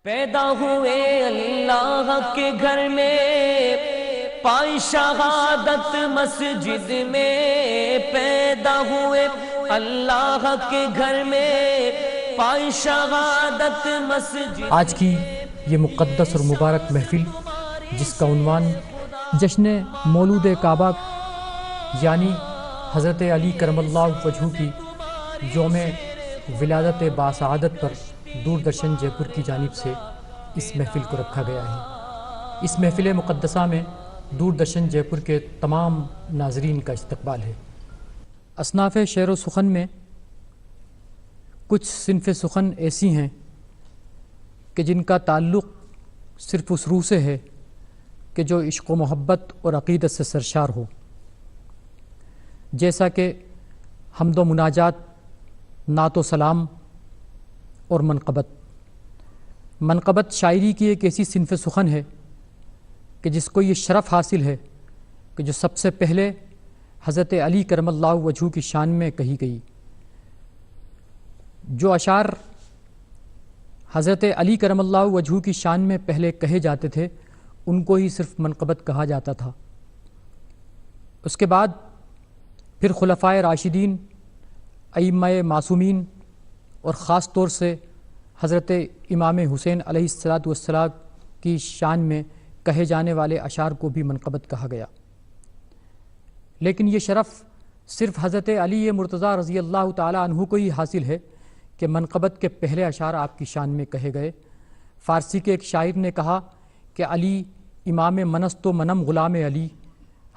پیدا ہوئے اللہ کے گھر میں، پائی شہادت مسجد میں، پیدا ہوئے اللہ کے گھر میں، پائی شہادت مسجد۔ آج کی یہ مقدس اور مبارک محفل جس کا عنوان جشن مولود کعبہ یعنی حضرت علی کرم اللہ وجہہ کی یوم ولادت باسعادت پر دوردرشن جے پور کی جانب سے اس محفل کو رکھا گیا ہے۔ اس محفل مقدسہ میں دوردرشن جے پور کے تمام ناظرین کا استقبال ہے۔ اصناف شعر و سخن میں کچھ صنف سخن ایسی ہیں کہ جن کا تعلق صرف اس روح سے ہے کہ جو عشق و محبت اور عقیدت سے سرشار ہو، جیسا کہ حمد و مناجات، نعت و سلام اور منقبت۔ منقبت شاعری کی ایک ایسی صنف سخن ہے کہ جس کو یہ شرف حاصل ہے کہ جو سب سے پہلے حضرت علی کرم اللہ وجہہ کی شان میں کہی گئی۔ جو اشعار حضرت علی کرم اللہ وجہہ کی شان میں پہلے کہے جاتے تھے ان کو ہی صرف منقبت کہا جاتا تھا۔ اس کے بعد پھر خلفائے راشدین، ائمہ معصومین اور خاص طور سے حضرت امام حسین علیہ السلام کی شان میں کہے جانے والے اشعار کو بھی منقبت کہا گیا۔ لیکن یہ شرف صرف حضرت علی مرتضیٰ رضی اللہ تعالی عنہ کو ہی حاصل ہے کہ منقبت کے پہلے اشعار آپ کی شان میں کہے گئے۔ فارسی کے ایک شاعر نے کہا کہ علی امام منست و منم غلام علی،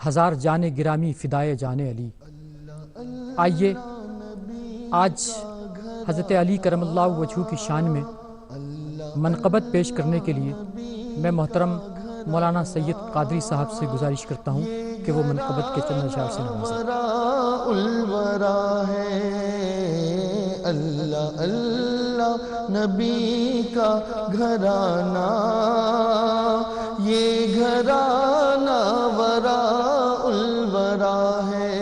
ہزار جان گرامی فدائے جان علی۔ آئیے آج حضرت علی کرم اللہ وجہہ کی شان میں منقبت پیش کرنے کے لیے میں محترم مولانا سید قادری صاحب سے گزارش کرتا ہوں کہ وہ منقبت کے چند اشعار سے نوازیں۔ اللہ اللہ نبی کا گھرانہ، یہ گھرانہ وراء الورا ہے،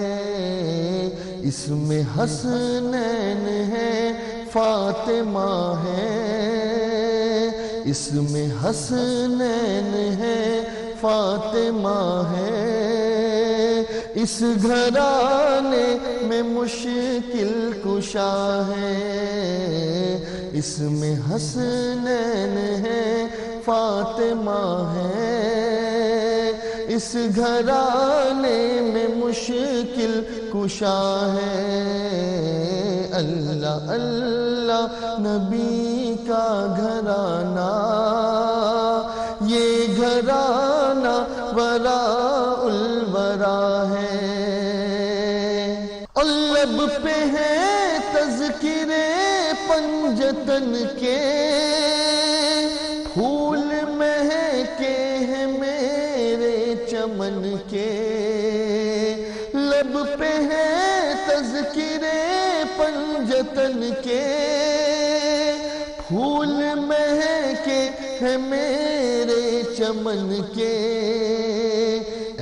اس میں حسنین ہے، فاطمہ ہے، اس میں حسنین ہے، فاطمہ ہے، اس گھرانے میں مشکل کشا ہے، اس میں حسنین ہے، فاطمہ ہے، اس گھرانے میں مشکل کشا ہے، اللہ اللہ نبی کا گھرانہ، یہ گھرانہ وراء الورا ہے، لب پہ ہے تذکرے پنجتن کے، پھول مہکے ہیں میرے چمن کے، لب پہ ہے تذکرے پنجتن کے، پھول مہکے ہیں میرے چمن کے،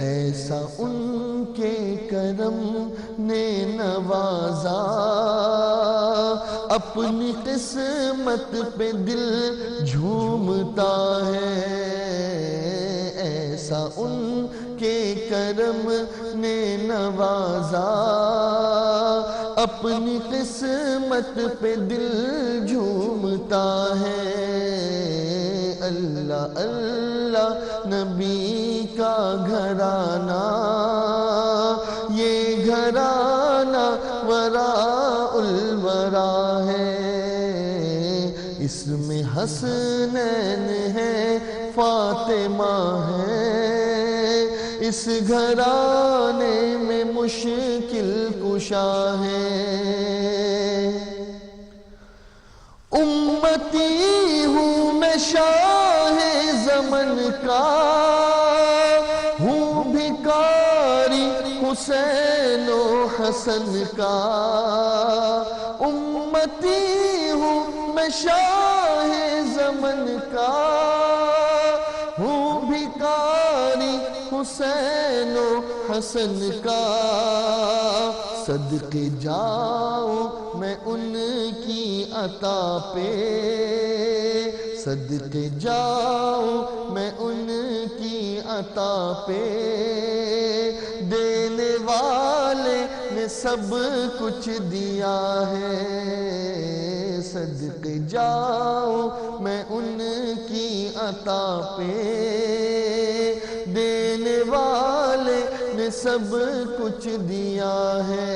ایسا ان کے کرم نے نوازا، اپنی قسمت پہ دل جھومتا ہے، ایسا ان کے کرم نے نوازا، اپنی قسمت پہ دل جھومتا ہے، اللہ اللہ نبی کا گھرانہ، یہ گھرانہ وراء الورا ہے، اس میں حسنین ہے، فاطمہ ہے، اس گھرانے میں مشکل کشا ہے، امتی ہوں میں شاہ زمن کا، ہوں بھکاری حسین و حسن کا، امتی ہوں میں شاہ زمن کا، ہوں بھکاری حسین و حسن کا، صدقے جاؤں میں ان کی عطا پہ، صدقے جاؤں میں ان کی عطا پہ، دینے والے نے سب کچھ دیا ہے، صدقے جاؤں میں ان کی عطا پہ، دینے والے نے سب کچھ دیا ہے۔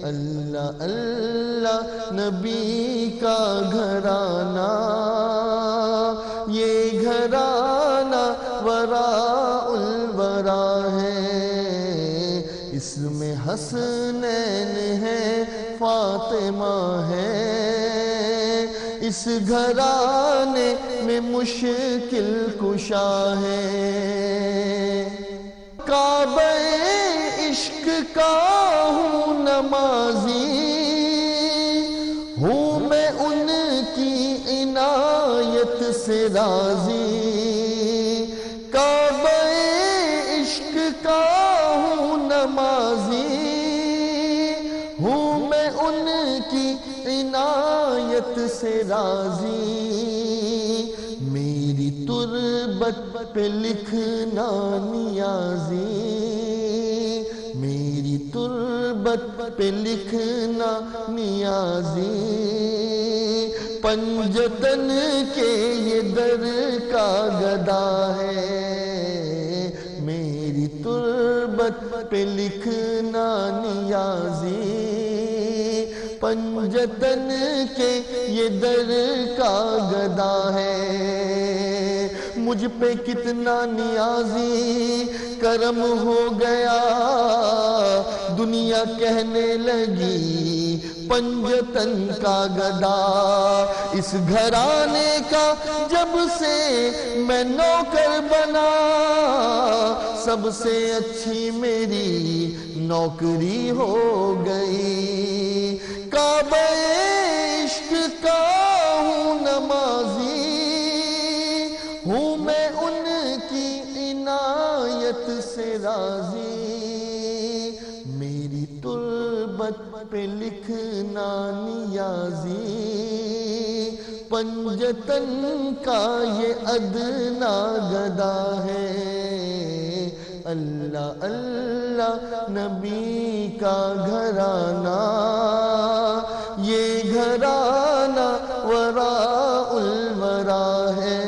اللہ اللہ نبی کا گھرانہ، یہ گھرانہ وراء الورا ہے، اس میں حسنین ہے فاطمہ ہے، اس گھرانے میں مشکل کشا ہے۔ کعبہ عشق کا ہوں نمازی، ہوں میں ان کی عنایت سے راضی، کعبہ عشق کا ہوں نمازی، ہوں میں ان کی عنایت سے راضی، میری تربت پہ لکھنا نیازی، میری تربت پہ لکھنا نیازی، پنجتن کے یہ در کا گدا ہے، میری تربت پہ لکھنا نیازی، پنجتن کے یہ در کا گدا ہے، مجھ پہ کتنا نیازی کرم ہو گیا، دنیا کہنے لگی پنجتن کا گدا، اس گھرانے کا جب سے میں نوکر بنا، سب سے اچھی میری نوکری ہو گئی، کعبہ عشق کا ہوں نمازی، ہوں میں ان کی عنایت سے راضی، میری تربت پہ لکھنا نیازی، پنجتن کا یہ ادنا گدا ہے، اللہ اللہ نبی کا گھرانہ، یہ گھرانہ وراء الورا ہے،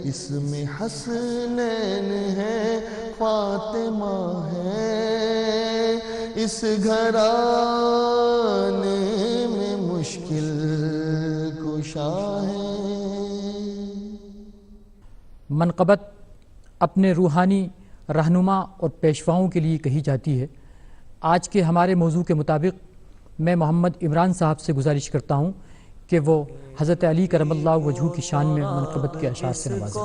اس میں حسنین ہے فاطمہ ہے، اس گھرانے میں مشکل کشا ہے۔ منقبت اپنے روحانی رہنما اور پیشواؤں کے لیے کہی جاتی ہے۔ آج کے ہمارے موضوع کے مطابق میں محمد عمران صاحب سے گزارش کرتا ہوں کہ وہ حضرت علی کرم اللہ وجہہ کی شان میں منقبت کے اشعار سے نوازیں۔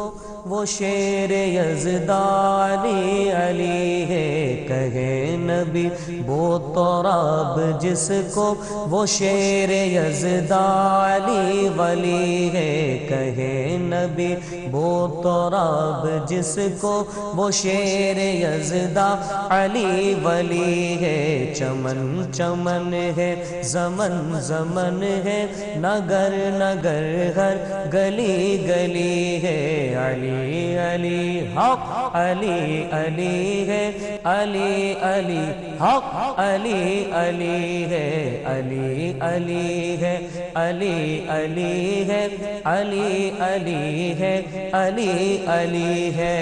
وہ شیر یزدانی علی ہے کہے نبی بو تراب جس کو، وہ شیر یزدانی ولی ہے کہے نبی بو تراب جس کو، وہ شیر یزدہ علی ولی ہے، چمن چمن ہے زمن زمن ہے، نگر نگر ہر گلی گلی ہے، علی علی حق علی علی ہے، علی علی حق علی علی ہے، علی علی ہے، علی علی ہے، علی علی ہے، علی علی ہے،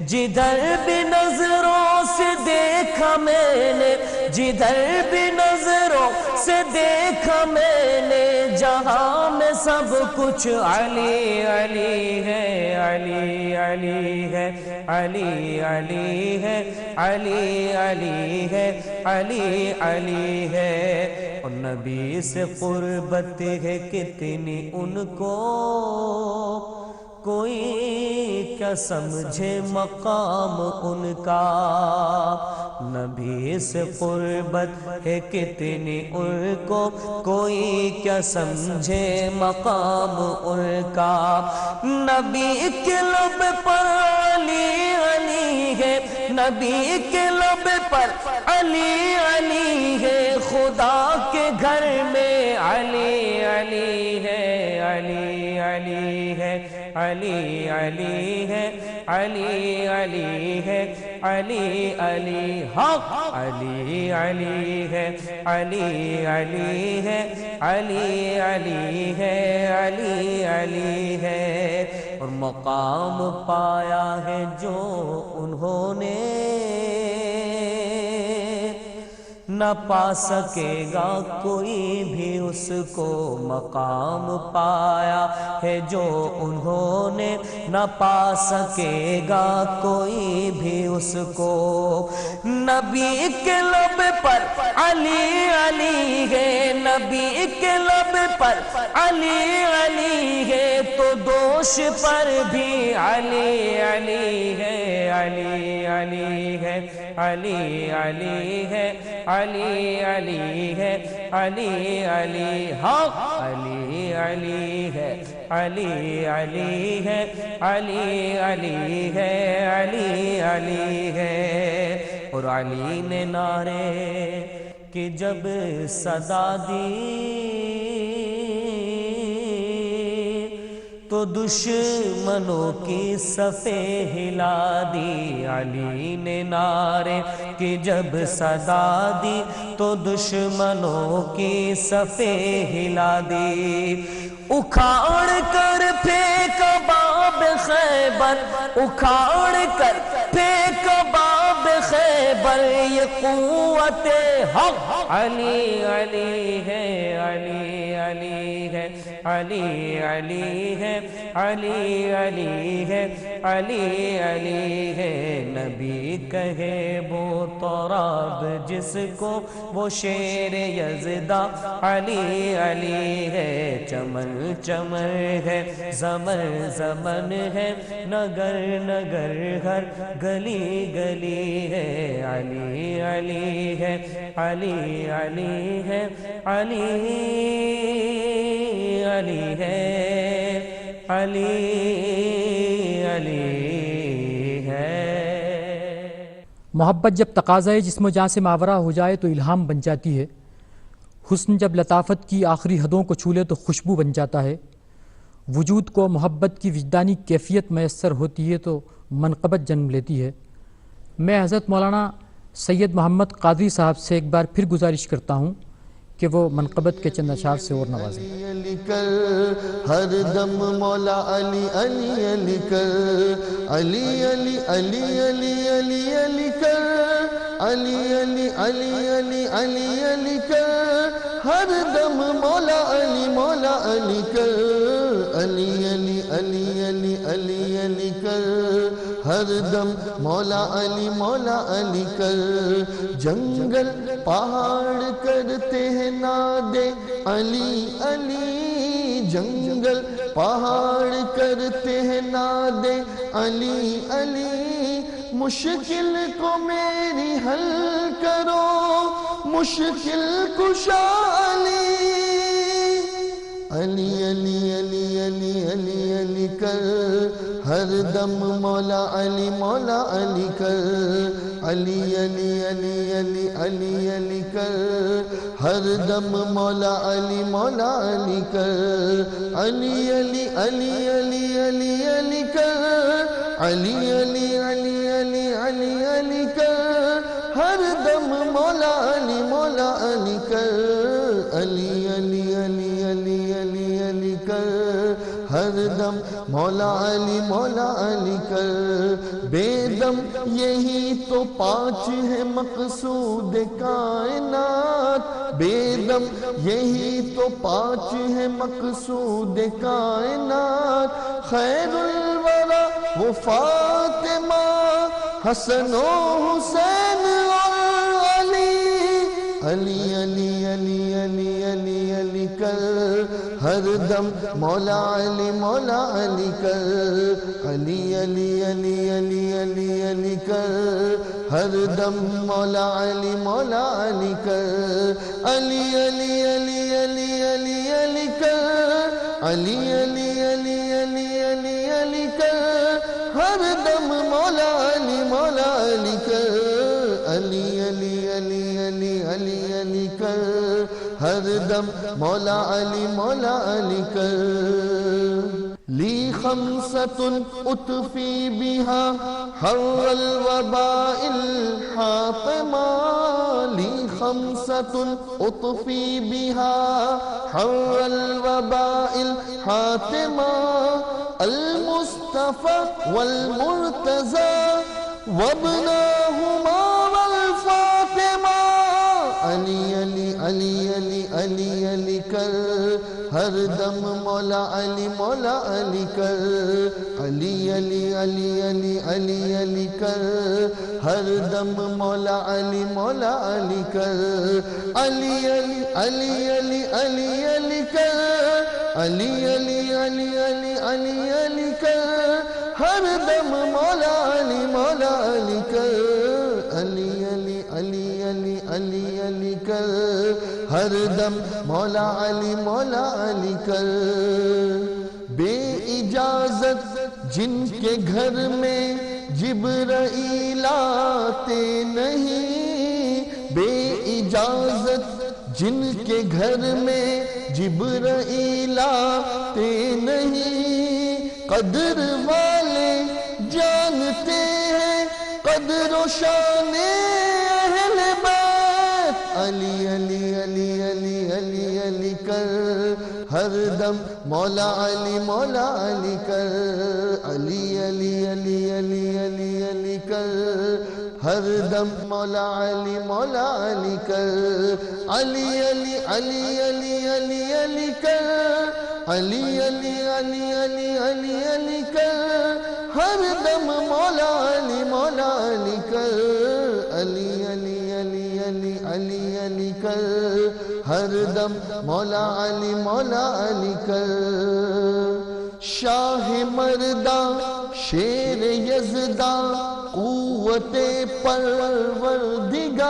جدھر بھی نظروں سے دیکھا میں نے، جدھر بھی نظروں سے دیکھا میں نے، جہاں میں سب کچھ علی علی ہے، علی علی ہے، علی علی ہے، علی علی ہے، علی علی ہے، اور نبی سے قربت ہے کتنی ان کو، کوئی کیا سمجھے مقام ان کا، نبی سے قربت ہے کتنی ان کو، کوئی کیا سمجھے مقام ان کا، نبی کے لب پر علی علی ہے، نبی کے لب پر علی علی ہے، خدا کے گھر میں علی علی ہے، علی علی ہے علی علی ہے علی علی ہے علی علی حق علی علی ہے علی علی ہے علی علی ہے علی علی ہے اور مقام پایا ہے جو انہوں نے نہ پا سکے گا کوئی بھی اس کو مقام پایا ہے جو انہوں نے نہ پا سکے گا کوئی بھی اس کو نبی کے لب پر علی علی ہے نبی کے لب پر علی علی ہے تو دوش پر بھی علی علی ہے علی علی ہے علی علی ہے علی علی ہے علی علی حق علی علی ہے علی علی ہے علی علی ہے علی علی ہے اور علی نے نعرے کہ جب صدا دی تو دشمنوں کی صفیں ہلا دی علی نے نعرے کہ جب صدا دی تو دشمنوں کی صفیں ہلا دی اکھاڑ کر پھینک باب خیبر اکھاڑ کر پھینک باب خیبر یہ قوت حق علی علی ہے علی علی ہے علی علی ہے علی علی ہے علی علی ہے نبی کہے وہ تراب جس کو وہ شیر یزدہ علی علی ہے چمن چمن ہے زمن زمن ہے نگر نگر ہر گلی گلی ہے علی علی ہے علی علی ہے علی علی ہے علی علی ہے محبت جب تقاضۂ جسم و جاں سے ماورا ہو جائے تو الہام بن جاتی ہے، حسن جب لطافت کی آخری حدوں کو چھو لے تو خوشبو بن جاتا ہے، وجود کو محبت کی وجدانی کیفیت میسر ہوتی ہے تو منقبت جنم لیتی ہے۔ میں حضرت مولانا سید محمد قادری صاحب سے ایک بار پھر گزارش کرتا ہوں کہ وہ منقبت کے چند اشعار سے اور نوازیں۔ علی کر ہر دم مولا علی علی علی کر علی علی علی علی علی علی کر علی علی علی علی علی علی کر ہر دم مولا علی کر علی علی علی علی علی علی کر ہر دم مولا علی کر جنگل پہاڑ کرتے ہیں نادے علی علی جنگل پہاڑ کرتے ہیں نادے علی علی مشکل کو میری حل کرو مشکل کشا علی علی علی علی علی علی کر ہر دم مولا علی کر علی علی علی علی علی علی کر ہر دم مولا علی کر علی علی علی علی علی علی کر علی علی علی علی علی علی کر ہر دم مولا علی کر علی علی علی علی علی علی کر ہر دم مولا علی کر بے دم یہی تو پانچ ہے مقصود کائنات بے دم یہی تو پانچ ہے مقصود کائنات خیر الورا وہ فاطمہ حسن و حسین اور علی علی علی علی علی علی کر ہر دم مولا علی کر علی علی علی علی علی علی کر ہر دم مولا علی کر علی علی علی علی علی علی کر علی علی علی علی علی علی کر ہر دم مولا علی کر علی علی علی علی علی علی کر ہر دم مولا علی کر خمسة أطفي بها حر الوباء الحاطمة لي خمسة أطفي بها حر الوباء الحاطمة المصطفى والمرتضى وابناهما والفاطمة علی علی علی علی علی علی کر ہر دم مولا علی مولا علی کر علی علی علی علی علی علی کر ہر دم مولا علی مولا علی کر علی علی علی علی علی علی کر علی علی علی علی علی علی کر ہر دم مولا علی مولا علی کر علی علی علی علی علی علی کر ہر دم مولا علی مولا علی کر بے اجازت جن کے گھر میں جبرائیل آتے نہیں بے اجازت جن کے گھر میں جبرائیل آتے نہیں قدر والے جانتے ہیں قدر و شان اہل بیت علی علی علی علی علی علی کر ہر دم مولا علی مولا علی کر علی علی علی علی علی علی کر ہر دم مولا علی مولا علی کر علی علی علی علی علی علی کر علی علی علی علی علی علی کر ہر دم مولا علی مولا علی کر علی علی علی علی علی علی کر ہر دم مولا علی مولا علی کر شاہ مرداں شیر یزداں قوت پروردگار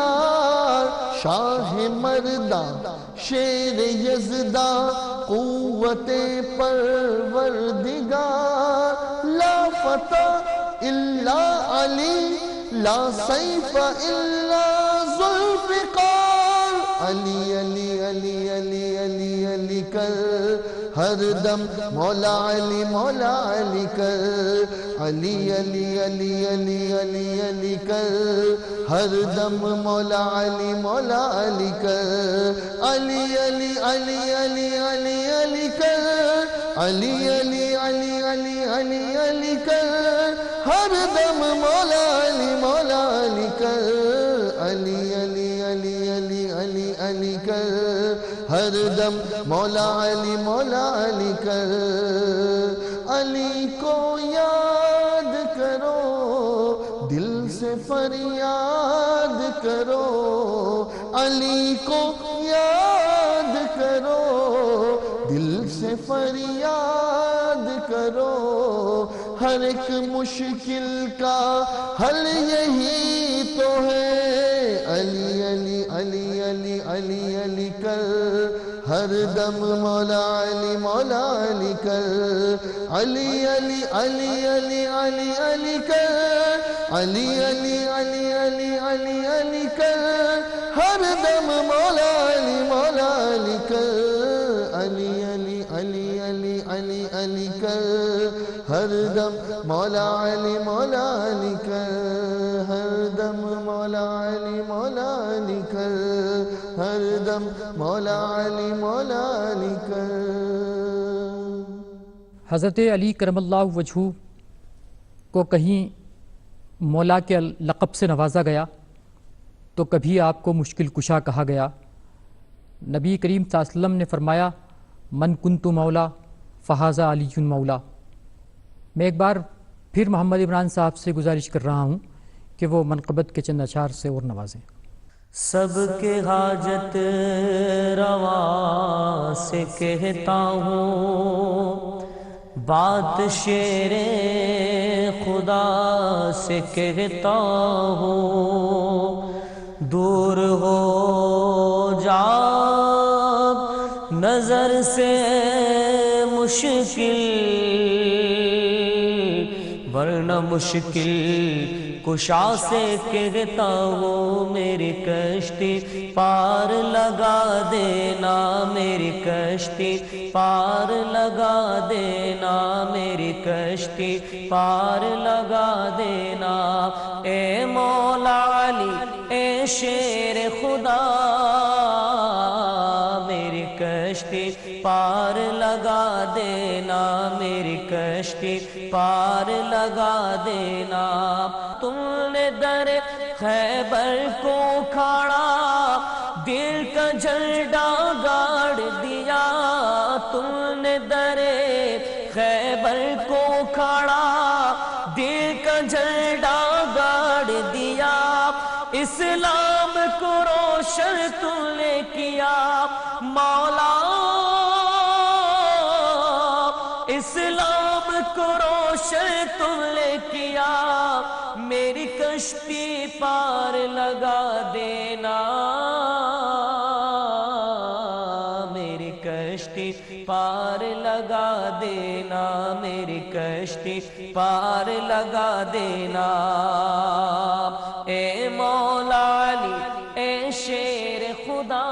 شاہ مرداں شیر یزداں قوت پروردگار لا فتح الا علی لا سیف الا ذوالفقار علی علی علی علی علی علی کر ہر دم مولا علی مولا علی کر علی علی علی علی علی علی کر ہر دم مولا علی مولا علی کر علی علی علی علی علی علی کر علی علی علی علی علی علی کر ہر دم مولا علی مولا علی کر علی علی علی علی علی علی کر ہر دم مولا علی مولا علی کر علی کو یاد کرو دل سے فریاد کرو علی کو یاد کرو دل سے فریاد کرو ہر ایک مشکل کا حل یہی تو ہے علی علی علی علی علی علی کر ہر دم مولا علی مولا علی کر علی علی علی علی علی علی کر علی علی علی علی علی علی کر ہر دم مولا علی مولا علی کر علی علی علی علی علی علی کر ہر دم مولا علی مولا علی کر ہر دم مولا علی مولا علی کر ہر دم مولا علی مولا علی کر حضرت علی کرم اللہ وجہہ کو کہیں مولا کے لقب سے نوازا گیا تو کبھی آپ کو مشکل کشا کہا گیا. نبی کریم صلی اللہ علیہ وسلم نے فرمایا من کنت مولا فہذا علی مولا. میں ایک بار پھر محمد عمران صاحب سے گزارش کر رہا ہوں کہ وہ منقبت کے چند اشعار سے اور نوازیں. سب کے حاجت روا سے کہتا ہوں بات شیر خدا سے کہتا ہوں دور ہو جا نظر سے مشکل ورنہ مشکل کشا سے کہتا وہ میری کشتی پار لگا دینا، میری کشتی پار لگا دینا، میری کشتی پار لگا دینا۔ اے مولا علی اے شیر خدا، میری کشتی پار لگا دینا، میری کشتی پار لگا دینا۔ تم نے در خیبر کو کھاڑا، دل کا جھنڈا گاڑ دیا، تم نے در خیبر کو کھاڑا، دل کا جھنڈا گاڑ دیا، اسلام کو روشن تم نے کیا مولا، اسلام کو روشن تم نے کیا، میری کشتی پار لگا دینا، میری کشتی پار لگا دینا، میری کشتی پار لگا دینا۔ اے مولا علی اے شیر خدا،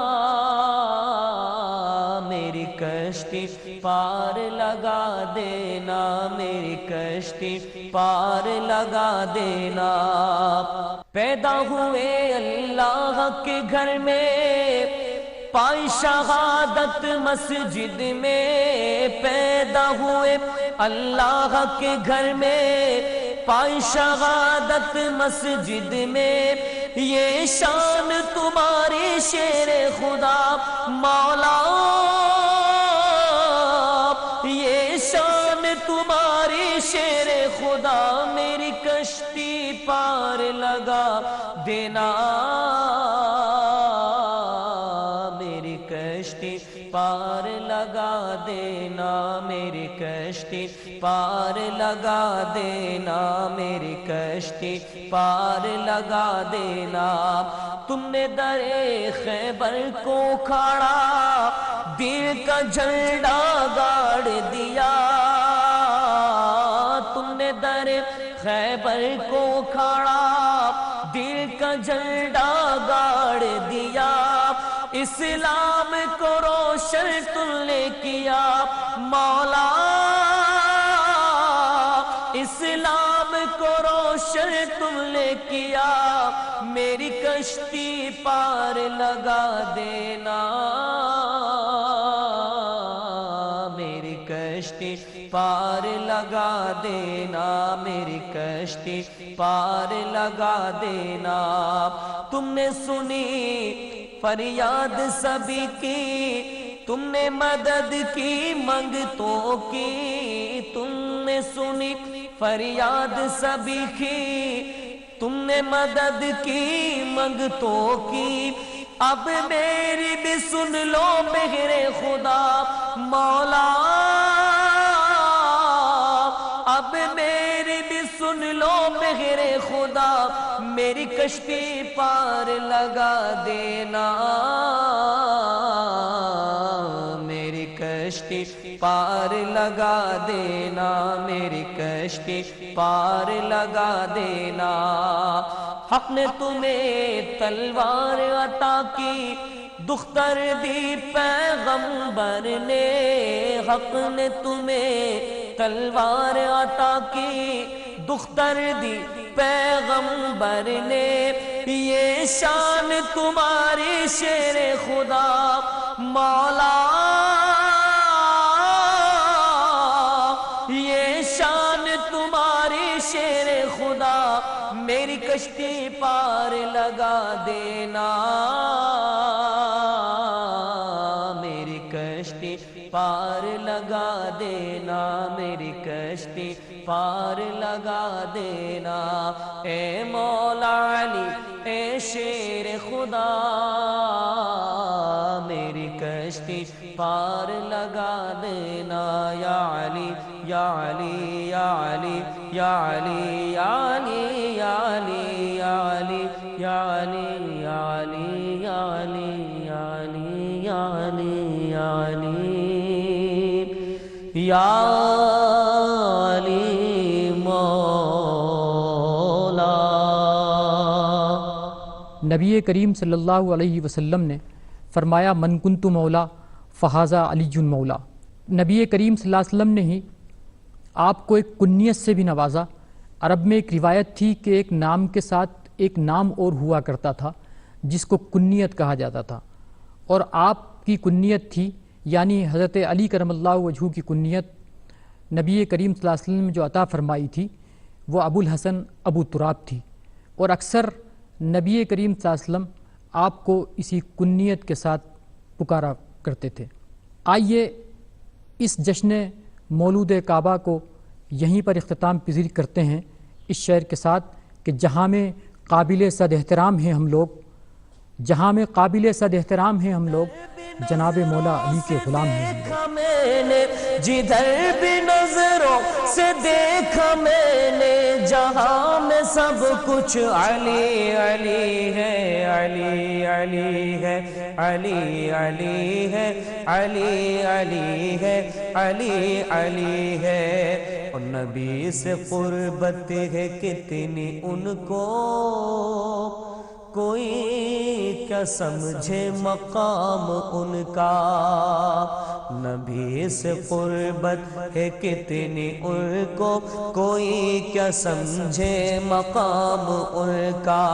میری کشتی پار لگا دینا، میری کشتی پار لگا دینا۔ پیدا ہوئے اللہ کے گھر میں، پائی شہادت مسجد میں، پیدا ہوئے اللہ کے گھر میں، پائی شہادت مسجد میں، یہ شان تمہاری شیر خدا مولا، یہ شان تمہاری شیر خدا، میری کشتی پار لگا دینا، میری کشتی پار لگا دینا، میری کشتی پار لگا دینا، میری کشتی پار لگا دینا۔ تم نے در خیبر کو کھاڑا، دل کا جھنڈا گاڑ دیا، تم نے در خیبر کو کھاڑا، دل کا جھنڈا گاڑ دیا، اسلام کو روشن تم نے کیا مولا، اسلام کو روشن تم نے کیا، میری کشتی پار لگا دینا، میری کشتی پار لگا دینا، میری کشتی پار لگا دینا۔ تم نے سنی فریاد سبھی کی، تم نے مدد کی منگتوں کی، تم نے سنی فریاد سبھی کی، تم نے مدد کی منگتوں کی، اب میری بھی سن لو مہر خدا مولا، اب میری بھی سن لو مہر خدا، میری کشتی پار لگا دینا، میری کشتی پار لگا دینا، میری کشتی پار لگا دینا۔ حق نے تمہیں تلوار عطا کی، دختر دی پیغمبر نے، حق نے تمہیں تلوار عطا کی، دختر دی پیغمبر نے، یہ شان تمہاری شیر خدا مولا، یہ شان تمہاری شیر خدا، میری کشتی پار لگا دینا، میری کشتی پار لگا دینا، میری کشتی پار لگا دینا۔ اے مولا علی اے شیر خدا، میری کشتی پار لگا دینا، یا علی یا علی یا علی یا علی یا علی یا علی یا علی یا علی یا علی یا علی یا علی یا علی یا علی یا علی مولا نبی کریم صلی اللہ علیہ وسلم نے فرمایا من کنت مولا فہذا علی مولا. نبی کریم صلی اللہ علیہ وسلم نے ہی آپ کو ایک کنیت سے بھی نوازا. عرب میں ایک روایت تھی کہ ایک نام کے ساتھ ایک نام اور ہوا کرتا تھا جس کو کنیت کہا جاتا تھا، اور آپ کی کنیت تھی یعنی حضرت علی کرم اللہ وجہہ کی کنیت نبی کریم صلی اللہ علیہ وسلم نے جو عطا فرمائی تھی وہ ابو الحسن ابو تراب تھی، اور اکثر نبی کریم صلی اللہ علیہ وسلم آپ کو اسی کنیت کے ساتھ پکارا کرتے تھے. آئیے اس جشن مولود کعبہ کو یہیں پر اختتام پذیر کرتے ہیں اس شعر کے ساتھ کہ جہاں میں قابل صد احترام ہیں ہم لوگ، جہاں میں قابل صد احترام ہیں ہم لوگ، جناب مولا علی کے غلام ہیں ہم لوگ. میں نے جدھر بھی نظروں سے دیکھا میں نے، جہاں میں سب کچھ علی علی ہے، علی علی ہے، علی علی ہے، علی علی ہے، علی علی ہے. اور نبی سے قربت ہے کتنی ان کو، کوئی کیا سمجھے مقام ان کا. نبی سے قربت ہے کتنی ان کو، کوئی کیا سمجھے مقام ان کا.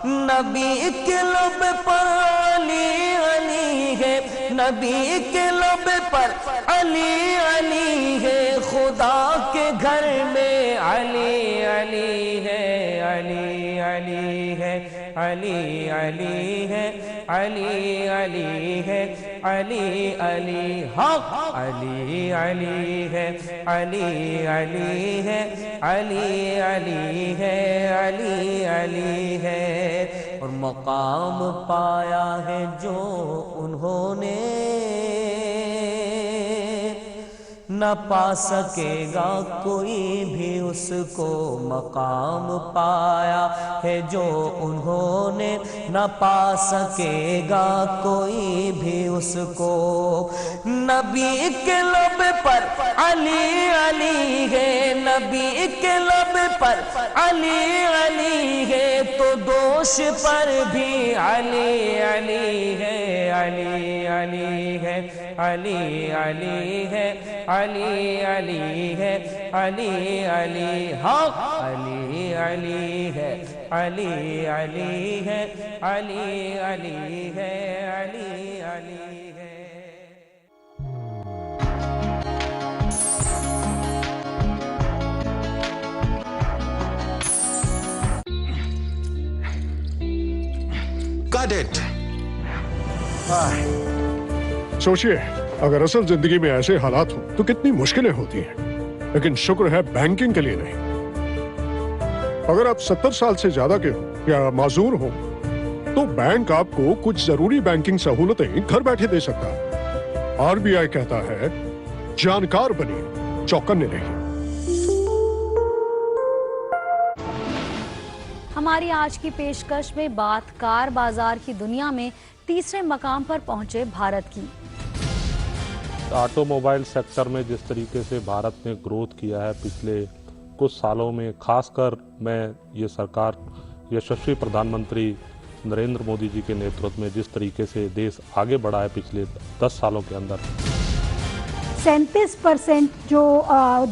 نبی کے لب پر علی علی ہے، نبی کے لب پر علی علی ہے، خدا کے گھر میں علی علی ہے، علی علی ہے، علی علی ہے، علی علی ہے، علی علی حق، علی علی ہے، علی علی ہے، علی علی ہے، علی علی ہے. اور مقام پایا ہے جو انہوں نے نہ پا سکے گا کوئی بھی اس کو. مقام پایا ہے جو انہوں نے نہ پا سکے گا کوئی بھی اس کو. نبی کے لب پر علی علی ہے، نبی کے لب پر علی علی ہے، تو دوش پر بھی علی علی ہے، علی علی ہے، علی علی ہے، علی علی ہے، علی علی حق، علی علی ہے، علی علی ہے، علی علی ہے، علی علی ہے. Got it. سوچئے اگر اصل زندگی میں ایسے حالات ہوں تو کتنی مشکلیں ہوتی ہیں، لیکن شکر ہے بینکنگ کے لیے نہیں. اگر آپ 70 سال سے زیادہ کے ہوں یا معذور ہوں تو بینک آپ کو کچھ ضروری بینکنگ سہولتیں گھر بیٹھے دے سکتا ہے. RBI کہتا ہے جانکار بنیے، چوکنے رہیے. ہماری آج کی پیشکش میں بات کار بازار کی دنیا میں تیسرے مقام پر پہنچے بھارت کی. آٹو موبائل سیکٹر میں جس طریقے سے بھارت نے گروتھ کیا ہے پچھلے کچھ سالوں میں، خاص کر میں یہ سرکار یشسوی پردھان منتری نریندر مودی جی کے نیترتو میں جس طریقے سے دیش آگے بڑھا ہے پچھلے 10 سالوں کے اندر، 37% جو